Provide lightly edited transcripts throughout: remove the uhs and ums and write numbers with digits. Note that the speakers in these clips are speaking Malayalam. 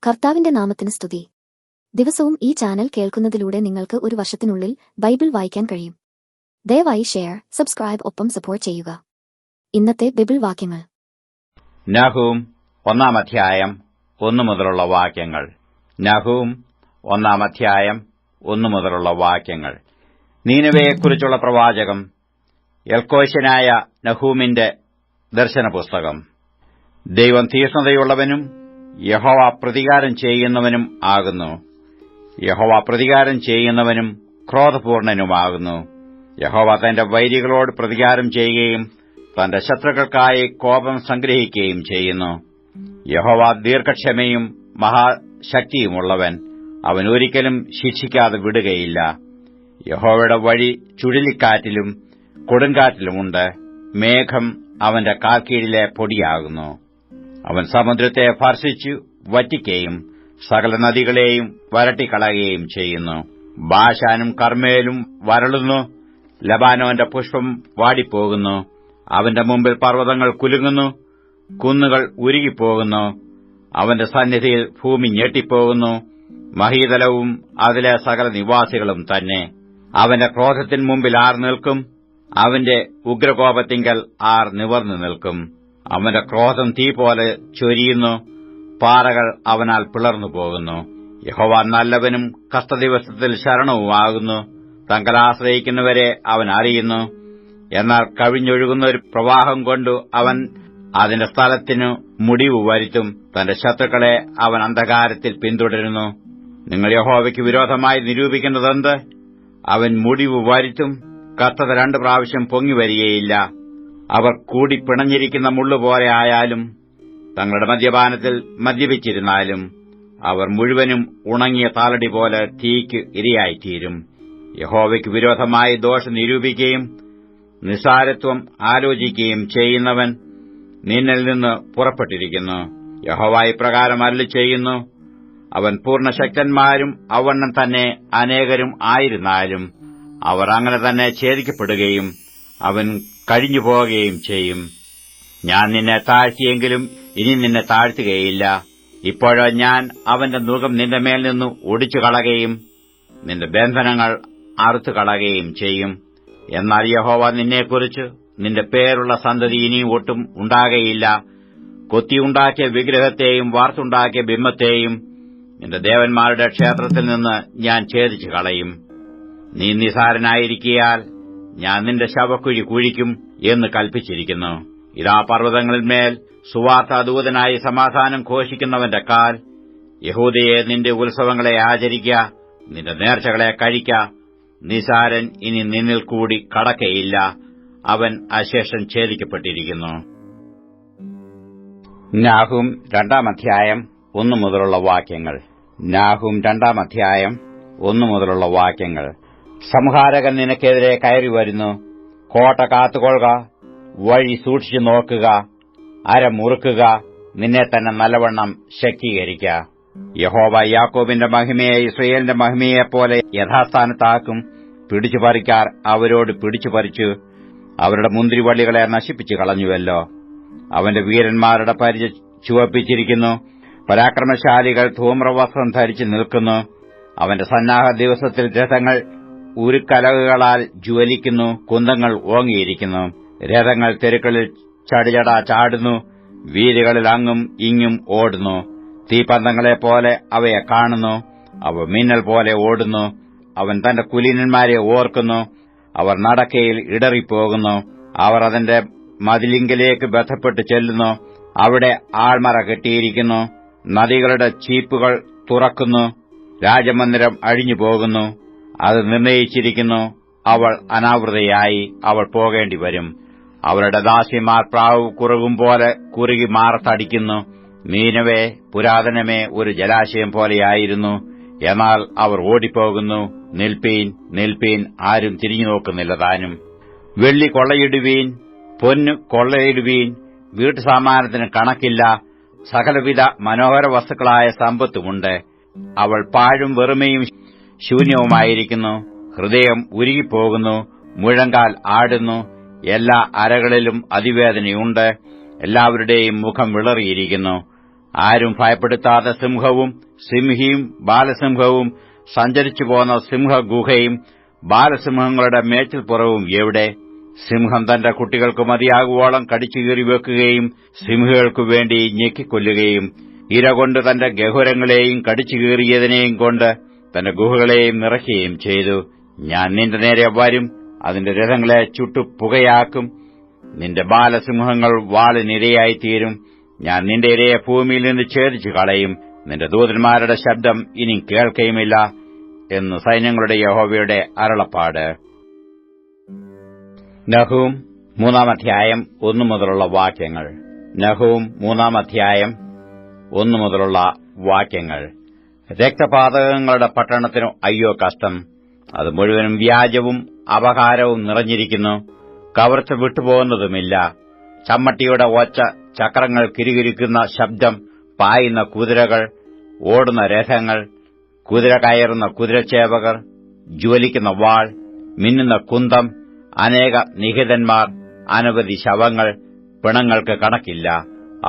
കർത്താവിന്റെ നാമത്തിന് സ്തുതി. ദിവസവും ഈ ചാനൽ കേൾക്കുന്നതിലൂടെ നിങ്ങൾക്ക് ഒരു വർഷത്തിനുള്ളിൽ ബൈബിൾ വായിക്കാൻ കഴിയും. ദയവായി ഷെയർ, സബ്സ്ക്രൈബ് ഒപ്പം സപ്പോർട്ട് ചെയ്യുക. ഇന്നത്തെ ബൈബിൾ വാക്യങ്ങൾ. നഹൂം 1 അധ്യായം 1 മുതലുള്ള വാക്യങ്ങൾ. നഹൂം 1 അധ്യായം 1 മുതലുള്ള വാക്യങ്ങൾ. നീനവയെക്കുറിച്ചുള്ള പ്രവാചകം എൽക്കോശ്യനായ നഹൂമിന്റെ ദർശനപുസ്തകം. ദൈവം തീക്ഷ്ണതയുള്ളവനും യഹോവ പ്രതികാരം ചെയ്യുന്നവനും ആകുന്നു. യഹോവ പ്രതികാരം ചെയ്യുന്നവനും ക്രോധപൂർണനുമാകുന്നു. യഹോവ തന്റെ വൈരികളോട് പ്രതികാരം ചെയ്യുകയും തന്റെ ശത്രുക്കൾക്കായി കോപം സംഗ്രഹിക്കുകയും ചെയ്യുന്നു. യഹോവ ദീർഘക്ഷമയും മഹാശക്തിയുമുള്ളവൻ. അവൻ ഒരിക്കലും ശിക്ഷിക്കാതെ വിടുകയില്ല. യഹോവയുടെ വഴി ചുഴലിക്കാറ്റിലും കൊടുങ്കാറ്റിലുമുണ്ട്. മേഘം അവന്റെ കാൽക്കീഴിലെ പൊടിയാകുന്നു. അവൻ സമുദ്രത്തെ ഭർഷിച്ചു വറ്റിക്കുകയും സകല നദികളെയും വരട്ടിക്കളയുകയും ചെയ്യുന്നു. ബാശാനും കർമ്മേലും വരളുന്നു. ലബാനോന്റെ പുഷ്പം വാടിപ്പോകുന്നു. അവന്റെ മുമ്പിൽ പർവ്വതങ്ങൾ കുലുങ്ങുന്നു, കുന്നുകൾ ഉരുകിപ്പോകുന്നു. അവന്റെ സന്നിധിയിൽ ഭൂമി ഞെട്ടിപ്പോകുന്നു. മഹീതലവും അതിലെ സകല നിവാസികളും തന്നെ. അവന്റെ ക്രോധത്തിന് മുമ്പിൽ ആർ നിൽക്കും? അവന്റെ ഉഗ്രകോപത്തിങ്കൽ ആർ നിവർന്നു നിൽക്കും? അവന്റെ ക്രോധം തീ പോലെ ചൊരിയുന്നു. പാറകൾ അവനാൽ പിളർന്നു പോകുന്നു. യഹോവ നല്ലവനും കഷ്ടദിവസത്തിൽ ശരണവുമാകുന്നു. തങ്കലാശ്രയിക്കുന്നവരെ അവൻ അറിയുന്നു. എന്നാൽ കവിഞ്ഞൊഴുകുന്ന ഒരു പ്രവാഹം കൊണ്ടു അവൻ അതിന്റെ സ്ഥലത്തിനു മുടിവ് വരുത്തും. തന്റെ ശത്രുക്കളെ അവൻ അന്ധകാരത്തിൽ പിന്തുടരുന്നു. നിങ്ങൾ യഹോവയ്ക്ക് വിരോധമായി നിരൂപിക്കുന്നതെന്ത്? അവൻ മുടിവ് വരുത്തും. കഷ്ടത 2 പ്രാവശ്യം പൊങ്ങിവരികയില്ല. അവർ കൂടി പിണഞ്ഞിരിക്കുന്ന മുള്ളുപോലെ ആയാലും തങ്ങളുടെ മദ്യപാനത്തിൽ മദ്യപിച്ചിരുന്നാലും അവർ മുഴുവനും ഉണങ്ങിയ താലടി പോലെ തീയ്ക്ക് ഇരയായിത്തീരും. യഹോവയ്ക്ക് വിരോധമായി ദോഷം നിരൂപിക്കുകയും നിസ്സാരത്വം ആലോചിക്കുകയും ചെയ്യുന്നവൻ നിന്നിൽ നിന്ന് പുറപ്പെട്ടിരിക്കുന്നു. യഹോവ ഇപ്രകാരം അരുളി ചെയ്യുന്നു: അവൻ പൂർണ്ണശക്തന്മാരും അവണ്ണം തന്നെ അനേകരും ആയിരുന്നാലും അവർ അങ്ങനെ തന്നെ ഛേദിക്കപ്പെടുകയും അവൻ കഴിഞ്ഞുപോകുകയും ചെയ്യും. ഞാൻ നിന്നെ താഴ്ത്തിയെങ്കിലും ഇനി നിന്നെ താഴ്ത്തുകയില്ല. ഇപ്പോഴോ ഞാൻ അവന്റെ നുകം നിന്റെ മേൽ നിന്ന് ഒടിച്ചു കളയുകയും നിന്റെ ബന്ധനങ്ങൾ അറുത്തുകളയുകയും ചെയ്യും. എന്നാൽ യഹോവ നിന്നെക്കുറിച്ച് നിന്റെ പേരുള്ള സന്തതി ഇനിയും ഒട്ടും ഉണ്ടാകയില്ല. കൊത്തിയുണ്ടാക്കിയ വിഗ്രഹത്തെയും വാർത്തുണ്ടാക്കിയ ബിംബത്തെയും നിന്റെ ദേവന്മാരുടെ ക്ഷേത്രത്തിൽ നിന്ന് ഞാൻ ഛേദിച്ചു കളയും. നീ നിസാരനായിരിക്കയാൽ ഞാൻ നിന്റെ ശവക്കുഴി കുഴിക്കും എന്ന് കൽപ്പിച്ചിരിക്കുന്നു. ഇതാ പർവ്വതങ്ങളിന്മേൽ സുവാർത്താദൂതനായി സമാധാനം ഘോഷിക്കുന്നവന്റെ കാൽ. യഹൂദയെ, നിന്റെ ഉത്സവങ്ങളെ ആചരിക്ക, നിന്റെ നേർച്ചകളെ കഴിക്ക. നിസാരൻ ഇനി നിന്നിൽ കൂടി കടക്കയില്ല. അവൻ അശേഷം ഛേദിക്കപ്പെട്ടിരിക്കുന്നു. നഹൂം 2 അധ്യായം 1 മുതലുള്ള വാക്യങ്ങൾ. നഹൂം 2 അധ്യായം 1 മുതലുള്ള വാക്യങ്ങൾ. സംഹാരകൻ നിനക്കെതിരെ കയറി വരുന്നു. കോട്ട കാത്തുകൊള്ളുക, വഴി സൂക്ഷിച്ചു നോക്കുക, അര മുറുക്കുക, നിന്നെ തന്നെ നല്ലവണ്ണം ശക്തീകരിക്ക. യഹോവ യാക്കോബിന്റെ മഹിമയെ ഇസ്രയേലിന്റെ മഹിമയെപ്പോലെ യഥാസ്ഥാനത്താക്കും. പിടിച്ചുപറിക്കാർ അവരോട് പിടിച്ചുപറിച്ചു അവരുടെ മുന്തിരിവള്ളികളെ നശിപ്പിച്ചു കളഞ്ഞുവല്ലോ. അവന്റെ വീരന്മാരുടെ പരിച ചുവപ്പിച്ചിരിക്കുന്നു. പരാക്രമശാലികൾ ധൂമ്രവസ്ത്രം ധരിച്ചു നിൽക്കുന്നു. അവന്റെ സന്നാഹ ദിവസത്തിൽ രഥങ്ങൾ ഉരുക്കലകുകളാൽ ജ്വലിക്കുന്നു. കുന്തങ്ങൾ ഓങ്ങിയിരിക്കുന്നു. രഥങ്ങൾ തെരുക്കളിൽ ചടിചടാ ചാടുന്നു. വീതികളിൽ അങ്ങും ഇങ്ങും ഓടുന്നു. തീപന്തങ്ങളെപ്പോലെ അവയെ കാണുന്നു. അവ മിന്നൽ പോലെ ഓടുന്നു. അവൻ തന്റെ കുലീനന്മാരെ ഓർക്കുന്നു. അവർ നടക്കയിൽ ഇടറിപ്പോകുന്നു. അവർ അതിന്റെ മതിലിങ്കലേക്ക് ബന്ധപ്പെട്ട് ചെല്ലുന്നു. അവിടെ ആൾമറ കെട്ടിയിരിക്കുന്നു. നദികളുടെ ചീപ്പുകൾ തുറക്കുന്നു. രാജമന്ദിരം അഴിഞ്ഞുപോകുന്നു. അത് നിർണയിച്ചിരിക്കുന്നു. അവൾ അനാവൃതയായി. അവൾ പോകേണ്ടി വരും. അവരുടെ ദാസിമാർ പ്രാവ് കുറുകും പോലെ കുറുകി മാറത്തടിക്കുന്നു. നീനവേ, പുരാതനമേ, ഒരു ജലാശയം പോലെയായിരുന്നു. എന്നാൽ അവർ ഓടിപ്പോകുന്നു. നിൽപ്പീൻ, നിൽപ്പീൻ, ആരും തിരിഞ്ഞു നോക്കുന്നില്ല താനും. വെള്ളി കൊള്ളയിടുവീൻ, പൊന്നു കൊള്ളയിടുവീൻ, വീട്ടുസാമാനത്തിന് കണക്കില്ല. സകലവിധ മനോഹര വസ്തുക്കളായ സമ്പത്തുമുണ്ട്. അവൾ പാഴും വെറുമയും ശൂന്യവുമായിരിക്കുന്നു. ഹൃദയം ഉരുകിപ്പോകുന്നു. മുഴങ്കാൽ ആടുന്നു. എല്ലാ അരകളിലും അതിവേദനയുണ്ട്. എല്ലാവരുടെയും മുഖം വിളറിയിരിക്കുന്നു. ആരും ഭയപ്പെടുത്താതെ സിംഹവും സിംഹിയും ബാലസിംഹവും സഞ്ചരിച്ചു പോന്ന സിംഹഗുഹയും ബാലസിംഹങ്ങളുടെ മേച്ചിൽപ്പുറവും എവിടെ? സിംഹം തന്റെ കുട്ടികൾക്ക് മതിയാകുവോളം കടിച്ചുകീറി വെക്കുകയും സിംഹികൾക്കു വേണ്ടി ഞെക്കിക്കൊല്ലുകയും ഇരകൊണ്ട് തന്റെ ഗഹുരങ്ങളെയും കടിച്ചുകീറിയതിനെയും കൊണ്ട് തന്റെ ഗുഹകളെയും നിറയ്ക്കുകയും ചെയ്തു. ഞാൻ നിന്റെ നേരെ വരും, അതിന്റെ രഥങ്ങളെ ചുട്ടുപുകയാക്കും. നിന്റെ ബാലസിംഹങ്ങൾ വാളിനിരയായിത്തീരും. ഞാൻ നിന്റെ ഇരയെ ഭൂമിയിൽ നിന്ന് ഛേദിച്ചു കളയും. നിന്റെ ദൂതന്മാരുടെ ശബ്ദം ഇനി കേൾക്കുകയുമില്ല എന്ന് സൈന്യങ്ങളുടെ യഹോവയുടെ അരുളപ്പാട്. നഹൂം 3 1 മുതലുള്ള വാക്യങ്ങൾ. നഹൂം 3 1 മുതലുള്ള വാക്യങ്ങൾ. രക്തപാതകങ്ങളുടെ പട്ടണത്തിനു അയ്യോ കഷ്ടം! അത് മുഴുവനും വ്യാജവും അപഹാരവും നിറഞ്ഞിരിക്കുന്നു. കവർച്ച വിട്ടുപോകുന്നതുമില്ല. ചമ്മട്ടിയുടെ ഒച്ച, ചക്രങ്ങൾ കിരുകിരുക്കുന്ന ശബ്ദം, പായുന്ന കുതിരകൾ, ഓടുന്ന രഥങ്ങൾ, കുതിര കയറുന്ന കുതിരച്ചേവകർ, ജ്വലിക്കുന്ന വാൾ, മിന്നുന്ന കുന്തം, അനേക നിഹിതന്മാർ, അനവധി ശവങ്ങൾ, പിണങ്ങൾക്ക് കണക്കില്ല.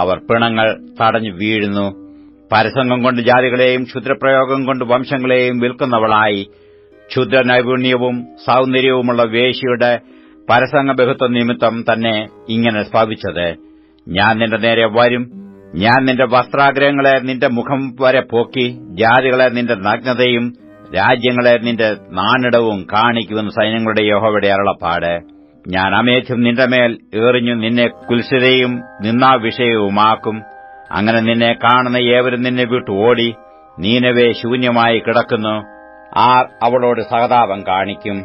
അവർ പിണങ്ങൾ തടഞ്ഞു വീഴുന്നു. പരസംഗം കൊണ്ട് ജാതികളെയും ക്ഷുദ്രപ്രയോഗം കൊണ്ട് വംശങ്ങളെയും വിൽക്കുന്നവളായി, ക്ഷുദ്ര നൈപുണ്യവും സൗന്ദര്യവുമുള്ള വേശ്യയുടെ പരസംഗബഹുത്വ നിമിത്തം തന്നെ ഇങ്ങനെ ഭവിച്ചത്. ഞാൻ നിന്റെ നേരെ വരും. ഞാൻ നിന്റെ വസ്ത്രാഗ്രഹങ്ങളെ നിന്റെ മുഖം വരെ പോക്കി ജാതികളെ നിന്റെ നഗ്നതയും രാജ്യങ്ങളെ നിന്റെ നാണിടവും കാണിക്കുമെന്ന് സൈന്യങ്ങളുടെ യഹോവയുടെ അരുളപ്പാട്. ഞാൻ അമേധ്യം നിന്റെ മേൽ എറിഞ്ഞു നിന്നെ കുൽസിതയും നിന്നാവിഷയവുമാക്കും. അങ്ങനെ നിന്നെ കാണുന്ന ഏവരും നിന്നെ വിട്ടു ഓടി. നീനവേ ശൂന്യമായി കിടക്കുന്നു. ആർ അവളോട് സഹതാപം കാണിക്കും?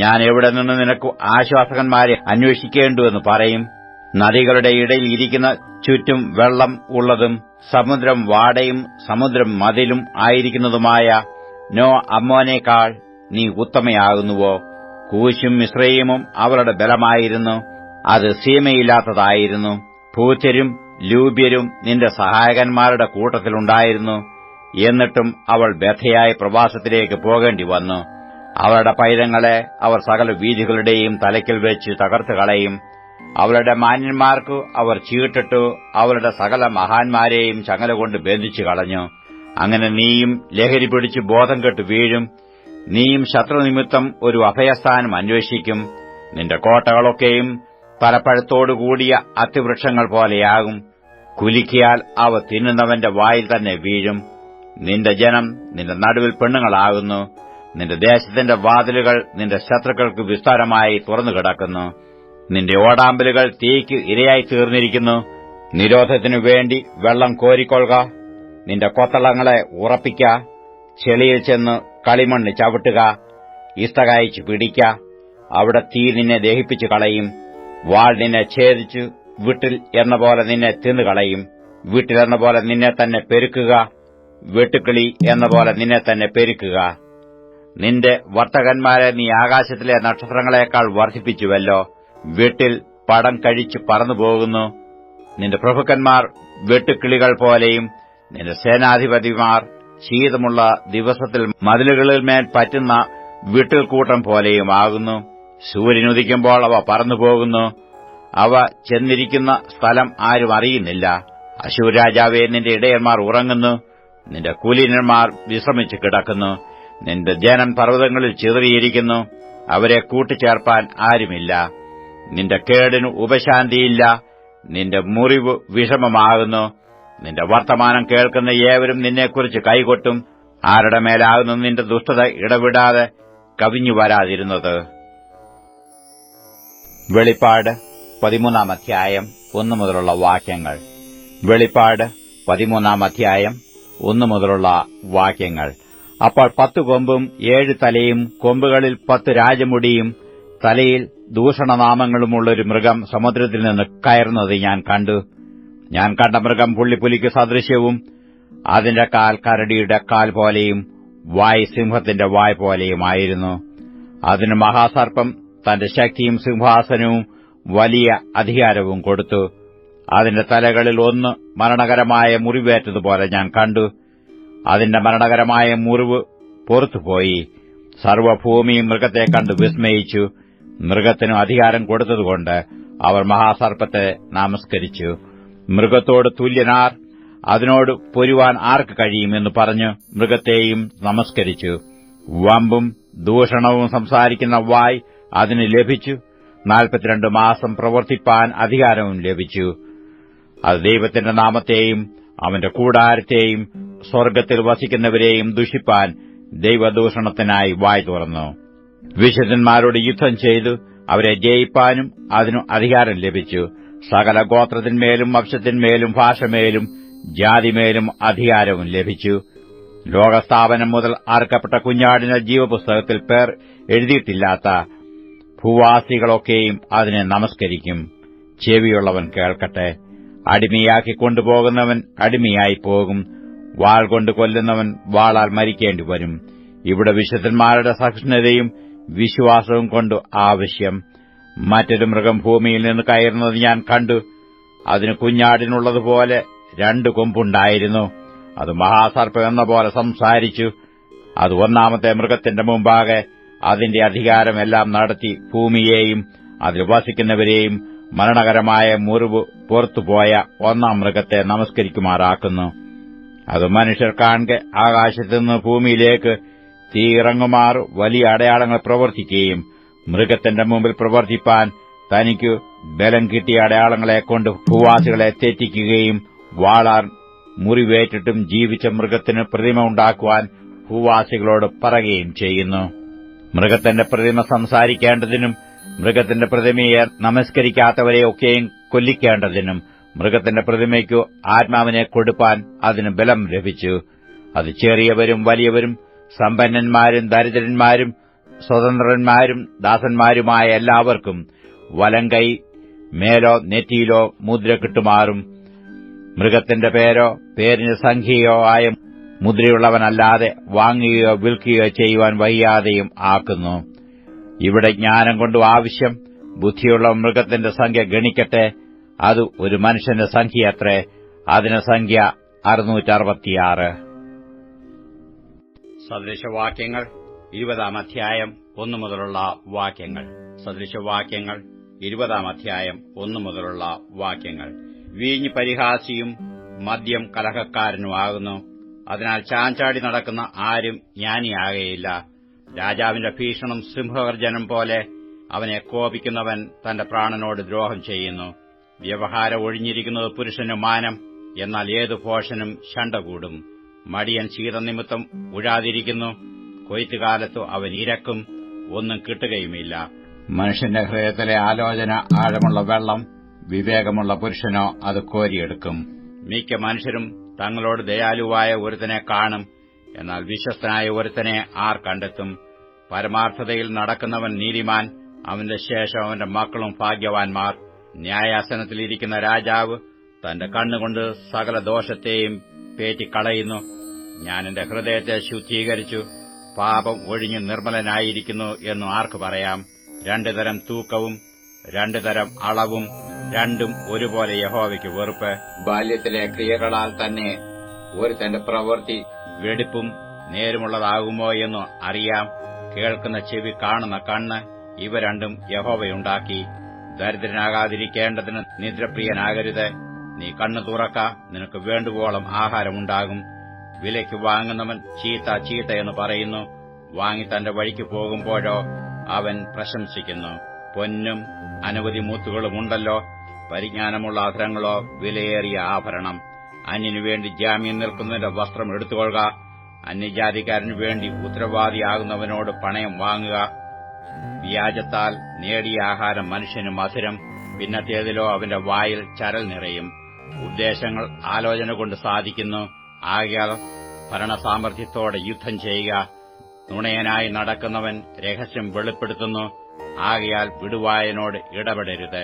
ഞാൻ എവിടെ നിന്ന് നിനക്ക് ആശ്വാസകന്മാരെ അന്വേഷിക്കേണ്ടുവെന്ന് പറയും? നദികളുടെ ഇടയിൽ ഇരിക്കുന്ന ചുറ്റും വെള്ളം ഉള്ളതും സമുദ്രം വാടയും സമുദ്രം മതിലും ആയിരിക്കുന്നതുമായ നോ അമ്മോനേക്കാൾ നീ ഉത്തമയാകുന്നുവോ? കൂശും മിസ്രയീമും അവളുടെ ബലമായിരുന്നു, അത് സീമയില്ലാത്തതായിരുന്നു. പൂത്യരും ലൂബ്യരും നിന്റെ സഹായകന്മാരുടെ കൂട്ടത്തിലുണ്ടായിരുന്നു. എന്നിട്ടും അവൾ വ്യഥയായി പ്രവാസത്തിലേക്ക് പോകേണ്ടി വന്നു. അവളുടെ പൈതങ്ങളെ അവർ സകല വീഥികളുടെയും തലയ്ക്കൽ വെച്ച് തകർത്തു കളയും. അവളുടെ മാന്യന്മാർക്കു അവർ ചീട്ടിട്ടു അവളുടെ സകല മഹാന്മാരെയും ചങ്ങലകൊണ്ട് ബന്ധിച്ചു കളഞ്ഞു. അങ്ങനെ നീയും ലഹരി പിടിച്ച് ബോധം കെട്ട് വീഴും. നീയും ശത്രുനിമിത്തം ഒരു അഭയസ്ഥാനം അന്വേഷിക്കും. നിന്റെ കോട്ടകളൊക്കെയും പലപ്പഴത്തോടുകൂടിയ അത്തിവൃക്ഷങ്ങൾ പോലെയാകും. കുലുക്കിയാൽ അവ തിന്നുന്നവന്റെ വായിൽ തന്നെ വീഴും. നിന്റെ ജനം നിന്റെ നടുവിൽ പെണ്ണുങ്ങളാകുന്നു. നിന്റെ ദേശത്തിന്റെ വാതിലുകൾ നിന്റെ ശത്രുക്കൾക്ക് വിസ്താരമായി തുറന്നു കിടക്കുന്നു. നിന്റെ ഓടാമ്പലുകൾ തീയ്ക്ക് ഇരയായി തീർന്നിരിക്കുന്നു. നിരോധത്തിനു വേണ്ടി വെള്ളം കോരിക്കൊള്ളുക. നിന്റെ കൊത്തളങ്ങളെ ഉറപ്പിക്ക. ചെളിയിൽ ചെന്ന് കളിമണ്ണ് ചവിട്ടുക. ഇസ്തകായിച്ചു പിടിക്ക. അവിടെ തീ നിന്നെ ദഹിപ്പിച്ചു കളയും. വാൾ നിന്നെ ഛേദിച്ചു വിട്ടിൽ എന്ന പോലെ നിന്നെ തിന്നുകളയും. വീട്ടിലെന്ന പോലെ നിന്നെ തന്നെ പെരുക്കുക. വെട്ടുക്കിളി എന്ന പോലെ നിന്നെ തന്നെ പെരുക്കുക. നിന്റെ വർത്തകന്മാരെ നീ ആകാശത്തിലെ നക്ഷത്രങ്ങളെക്കാൾ വർദ്ധിപ്പിച്ചുവല്ലോ. വീട്ടിൽ പടം കഴിച്ചു പറന്നുപോകുന്നു. നിന്റെ പ്രഭുക്കന്മാർ വെട്ടുക്കിളികൾ പോലെയും നിന്റെ സേനാധിപതിമാർ ശീതമുള്ള ദിവസത്തിൽ മതിലുകളിന്മേൽ പറ്റുന്ന വിട്ടിൽക്കൂട്ടം പോലെയുമാകുന്നു. സൂര്യനുദിക്കുമ്പോൾ അവ പറന്നുപോകുന്നു. അവ ചെന്നിരിക്കുന്ന സ്ഥലം ആരും അറിയുന്നില്ല. അശ്ശൂർ രാജാവേ, നിന്റെ ഇടയന്മാർ ഉറങ്ങുന്നു. നിന്റെ കുലീനന്മാർ വിശ്രമിച്ചു കിടക്കുന്നു. നിന്റെ ജനം പർവ്വതങ്ങളിൽ ചിതറിയിരിക്കുന്നു. അവരെ കൂട്ടിച്ചേർപ്പാൻ ആരുമില്ല. നിന്റെ കേടിന് ഉപശാന്തിയില്ല. നിന്റെ മുറിവ് വിഷമമാകുന്നു. നിന്റെ വർത്തമാനം കേൾക്കുന്ന ഏവരും നിന്നെക്കുറിച്ച് കൈകൊട്ടും. ആരുടെ മേലാകുന്നു നിന്റെ ദുഷ്ടത ഇടവിടാതെ കവിഞ്ഞു വരാതിരുന്നത്? വെളിപ്പാട് 13 1 മുതലുള്ള വാക്യങ്ങൾ. വെളിപ്പാട് 13 1 മുതലുള്ള വാക്യങ്ങൾ. അപ്പോൾ 10 കൊമ്പും 7 തലയും കൊമ്പുകളിൽ 10 രാജമുടിയും തലയിൽ ദൂഷണനാമങ്ങളുമുള്ളൊരു മൃഗം സമുദ്രത്തിൽ നിന്ന് കയറുന്നത് ഞാൻ കണ്ടു. ഞാൻ കണ്ട മൃഗം പുള്ളിപ്പുലിക്ക് സദൃശ്യവും അതിന്റെ കാൽ കരടിയുടെ കാൽ പോലെയും വായ് സിംഹത്തിന്റെ വായ് പോലെയുമായിരുന്നു. അതിന് മഹാസർപ്പം തന്റെ ശക്തിയും സിംഹാസനവും വലിയ അധികാരവും കൊടുത്തു. അതിന്റെ തലകളിൽ ഒന്ന് മരണകരമായ മുറിവേറ്റതുപോലെ ഞാൻ കണ്ടു. അതിന്റെ മരണകരമായ മുറിവ് പൊറത്തുപോയി. സർവ്വഭൂമിയും മൃഗത്തെ കണ്ട് വിസ്മയിച്ചു. മൃഗത്തിനു അധികാരം കൊടുത്തതുകൊണ്ട് അവർ മഹാസർപ്പത്തെ നമസ്കരിച്ചു. മൃഗത്തോട് തുല്യനാർ? അതിനോട് പൊരുവാൻ ആർക്ക് കഴിയുമെന്ന് പറഞ്ഞ് മൃഗത്തെയും നമസ്കരിച്ചു. വമ്പും ദൂഷണവും സംസാരിക്കുന്ന വായ് അതിന് ലഭിച്ചു. 42 മാസം പ്രവർത്തിപ്പാൻ അധികാരവും ലഭിച്ചു. അത് ദൈവത്തിന്റെ നാമത്തെയും അവന്റെ കൂടാരത്തെയും സ്വർഗ്ഗത്തിൽ വസിക്കുന്നവരെയും ദുഷിപ്പാൻ ദൈവദൂഷണത്തിനായി വായ് തുറന്നു. വിശുദ്ധന്മാരോട് യുദ്ധം ചെയ്തു അവരെ ജയിപ്പാനും അതിനു അധികാരം ലഭിച്ചു. സകല ഗോത്രത്തിന്മേലും വംശത്തിന്മേലും ഭാഷമേലും ജാതിമേലും അധികാരവും ലഭിച്ചു. ലോകസ്ഥാപനം മുതൽ അറുക്കപ്പെട്ട കുഞ്ഞാടിന്റെ ജീവപുസ്തകത്തിൽ പേർ എഴുതിയിട്ടില്ലാത്ത ഭൂവാസികളൊക്കെയും അതിനെ നമസ്കരിക്കും. ചെവിയുള്ളവൻ കേൾക്കട്ടെ. അടിമയാക്കി കൊണ്ടുപോകുന്നവൻ അടിമയായി പോകും. വാൾ കൊണ്ട് കൊല്ലുന്നവൻ വാളാൽ മരിക്കേണ്ടി വരും. ഇവിടെ വിശുദ്ധന്മാരുടെ സഹിഷ്ണുതയും വിശ്വാസവും കൊണ്ട് ആവശ്യം. മറ്റൊരു മൃഗം ഭൂമിയിൽ നിന്ന് കയറുന്നത് ഞാൻ കണ്ടു. അതിന് കുഞ്ഞാടിനുള്ളതുപോലെ 2 കൊമ്പുണ്ടായിരുന്നു. അത് മഹാസർപ്പം എന്ന പോലെ സംസാരിച്ചു. അത് ഒന്നാമത്തെ മൃഗത്തിന്റെ മുമ്പാകെ അതിന്റെ അധികാരമെല്ലാം നടത്തി ഭൂമിയെയും അതിൽ വസിക്കുന്നവരെയും മരണകരമായ മുറിവ് പുറത്തുപോയ 1-ാം മൃഗത്തെ നമസ്കരിക്കുമാറാക്കുന്നു. അത് മനുഷ്യർ കാണെ ആകാശത്തുനിന്ന് ഭൂമിയിലേക്ക് തീ ഇറങ്ങുമാർ വലിയ അടയാളങ്ങൾ പ്രവർത്തിക്കുകയും മൃഗത്തിന്റെ മുമ്പിൽ പ്രവർത്തിപ്പാൻ തനിക്ക് ബലം കിട്ടിയ അടയാളങ്ങളെക്കൊണ്ട് ഭൂവാസികളെ തെറ്റിക്കുകയും വാളാർ മുറിവേറ്റിട്ടും ജീവിച്ച മൃഗത്തിന് പ്രതിമ ഉണ്ടാക്കുവാൻ ഭൂവാസികളോട് പറയുകയും ചെയ്യുന്നു. മൃഗത്തിന്റെ പ്രതിമ സംസാരിക്കേണ്ടതിനും മൃഗത്തിന്റെ പ്രതിമയെ നമസ്കരിക്കാത്തവരെയൊക്കെയും കൊല്ലിക്കേണ്ടതിനും മൃഗത്തിന്റെ പ്രതിമയ്ക്കു ആത്മാവിനെ കൊടുപ്പാൻ അതിന് ബലം ലഭിച്ചു. അത് ചെറിയവരും വലിയവരും സമ്പന്നന്മാരും ദരിദ്രന്മാരും സ്വതന്ത്രന്മാരും ദാസന്മാരുമായ എല്ലാവർക്കും വലങ്കൈ മേലോ നെറ്റിയിലോ മുദ്ര കിട്ടുമാറും മൃഗത്തിന്റെ പേരോ പേരിന് സംഖ്യയോ ആയ മുദ്രയുള്ളവനല്ലാതെ വാങ്ങുകയോ വിൽക്കുകയോ ചെയ്യുവാൻ വയ്യാതെയും ആക്കുന്നു. ഇവിടെ ജ്ഞാനം കൊണ്ടു ആവശ്യം. ബുദ്ധിയുള്ള മൃഗത്തിന്റെ സംഖ്യ ഗണിക്കട്ടെ. അത് ഒരു മനുഷ്യന്റെ സംഖ്യയത്രേ. അതിന് സംഖ്യ 666. സദൃശവാക്യങ്ങൾ 20-ാം അധ്യായം 1 മുതലുള്ള വാക്യങ്ങൾ. സദൃശവാക്യങ്ങൾ 20-ാം അധ്യായം 1 മുതലുള്ള വാക്യങ്ങൾ. വീഞ്ഞ് പരിഹാസിയും മദ്യം കലഹക്കാരനുമാകുന്നു. അതിനാൽ ചാഞ്ചാടി നടക്കുന്ന ആരും ജ്ഞാനിയാകയില്ല. രാജാവിന്റെ ഭീഷണം സിംഹഗർജനം പോലെ. അവനെ കോപിക്കുന്നവൻ തന്റെ പ്രാണനോട് ദ്രോഹം ചെയ്യുന്നു. വ്യവഹാരം ഒഴിഞ്ഞിരിക്കുന്നത് പുരുഷന് മാനം. എന്നാൽ ഏതു ഭോഷനും ശണ്ട കൂടും. മടിയൻ ശീതനിമിത്തം ഉഴാതിരിക്കുന്നു. കൊയ്ത്തുകാലത്തു അവൻ ഇരക്കും, ഒന്നും കിട്ടുകയുമില്ല. മനുഷ്യന്റെ ഹൃദയത്തിലെ ആലോചന ആഴമുള്ള വെള്ളം. വിവേകമുള്ള പുരുഷനോ അത് കോരിയെടുക്കും. മിക്ക മനുഷ്യരും തങ്ങളോട് ദയാലുവായ ഒരുത്തനെ കാണും. എന്നാൽ വിശ്വസ്തനായ ഒരുത്തനെ ആർ കണ്ടെത്തും? പരമാർത്ഥതയിൽ നടക്കുന്നവൻ നീതിമാൻ. അവന്റെ ശേഷം അവന്റെ മക്കളും ഭാഗ്യവാൻമാർ. ന്യായാസനത്തിലിരിക്കുന്ന രാജാവ് തന്റെ കണ്ണുകൊണ്ട് സകല ദോഷത്തെയും പേറ്റിക്കളയുന്നു. ഞാൻ എന്റെ ഹൃദയത്തെ ശുദ്ധീകരിച്ചു, പാപം ഒഴിഞ്ഞ് നിർമ്മലനായിരിക്കുന്നു എന്ന് ആർക്ക് പറയാം? 2 തരം തൂക്കവും 2 തരം അളവും രണ്ടും ഒരുപോലെ യഹോവയ്ക്ക് വെറുപ്പ്. ബാല്യത്തിലെ ക്രിയകളാൽ തന്നെ ഒരുത്തന്റെ പ്രവൃത്തി വെടിപ്പും നേരുമുള്ളതാകുമോ എന്ന് അറിയാം. കേൾക്കുന്ന ചെവി, കാണുന്ന കണ്ണ്, ഇവ രണ്ടും യഹോവയുണ്ടാക്കി. ദരിദ്രനാകാതിരിക്കേണ്ടതിന് നിദ്രപ്രിയനാകരുത്. നീ കണ്ണു തുറക്ക, നിനക്ക് വേണ്ടുവോളം ആഹാരമുണ്ടാകും. വിലയ്ക്ക് വാങ്ങുന്നവൻ ചീത്ത ചീത്ത എന്ന് പറയുന്നു. വാങ്ങി തന്റെ വഴിക്ക് പോകുമ്പോഴോ അവൻ പ്രശംസിക്കുന്നു. പൊന്നും അനവധി മുത്തുകളുമുണ്ടല്ലോ, പരിജ്ഞാനമുള്ള അധരങ്ങളോ വിലയേറിയ ആഭരണം. അന്യനുവേണ്ടി ജാമ്യം നിൽക്കുന്നതിന്റെ വസ്ത്രം എടുത്തുകൊള്ളുക. അന്യജാതിക്കാരനു വേണ്ടി ഉത്തരവാദിയാകുന്നവനോട് പണയം വാങ്ങുക. വ്യാജത്താൽ നേടിയ ആഹാരം മനുഷ്യന് മധുരം, പിന്നത്തേതിലോ അവന്റെ വായിൽ ചരൽ നിറയും. ഉദ്ദേശങ്ങൾ ആലോചന കൊണ്ട് സാധിക്കുന്നു. ആകയാൽ ഭരണസാമർഥ്യത്തോടെ യുദ്ധം ചെയ്യുക. നുണയനായി നടക്കുന്നവൻ രഹസ്യം വെളിപ്പെടുത്തുന്നു. ആകയാൽ വിടുവായനോട് ഇടപെടരുത്.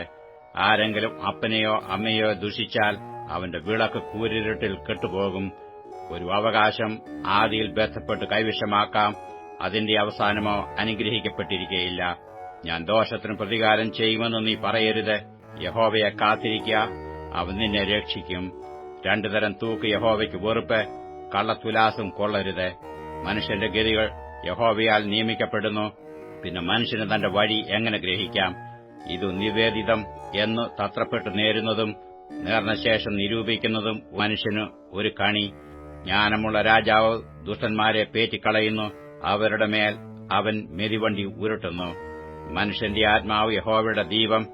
ആരെങ്കിലും അപ്പനെയോ അമ്മയോ ദുഷിച്ചാൽ അവന്റെ വിളക്ക് കൂരിരുട്ടിൽ കെട്ടുപോകും. ഒരു അവകാശം ആദിയിൽ ബന്ധപ്പെട്ട് കൈവശമാക്കാം, അതിന്റെ അവസാനമോ അനുഗ്രഹിക്കപ്പെട്ടിരിക്കയില്ല. ഞാൻ ദോഷത്തിന് പ്രതികാരം ചെയ്യുമെന്ന് നീ പറയരുത്. യഹോവയെ കാത്തിരിക്കുക, അവൻ നിന്നെ രക്ഷിക്കും. 2 തരം തൂക്ക് യഹോവയ്ക്ക് വെറുപ്പ്. കള്ളത്തുലാസും കൊള്ളരുത്. മനുഷ്യന്റെ ഗതികൾ യഹോവയാൽ നിയമിക്കപ്പെടുന്നു. പിന്നെ മനുഷ്യന് തന്റെ വഴി എങ്ങനെ ഗ്രഹിക്കാം? ഇത് നിവേദിതം എന്ന് തത്രപ്പെട്ട് നേരുന്നതും നേർന്നശേഷം നിരൂപിക്കുന്നതും മനുഷ്യന് ഒരു കണി. ജ്ഞാനമുള്ള രാജാവ് ദുഷ്ടന്മാരെ പേറ്റിക്കളയുന്നു, അവരുടെ മേൽ അവൻ മെതിവണ്ടി ഉരുട്ടുന്നു. മനുഷ്യന്റെ ആത്മാവ് യഹോവയുടെ ദീപം,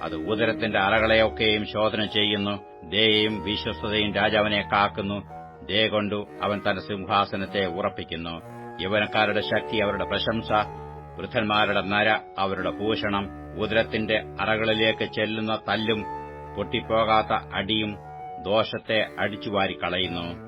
അത് ഉദരത്തിന്റെ അറകളെയൊക്കെയും ശോധന ചെയ്യുന്നു. ദയയും വിശ്വസ്തതയും രാജാവിനെ കാക്കുന്നു, ദയ കൊണ്ടു അവൻ തന്റെ സിംഹാസനത്തെ ഉറപ്പിക്കുന്നു. യൗവനക്കാരുടെ ശക്തി അവരുടെ പ്രശംസ, വൃദ്ധന്മാരുടെ നര അവരുടെ ഭൂഷണം. ഉദരത്തിന്റെ അറകളിലേക്ക് ചെല്ലുന്ന തല്ലും പൊട്ടിപ്പോകാത്ത അടിയും ദോഷത്തെ അടിച്ചുവാരിക്കളയുന്നു.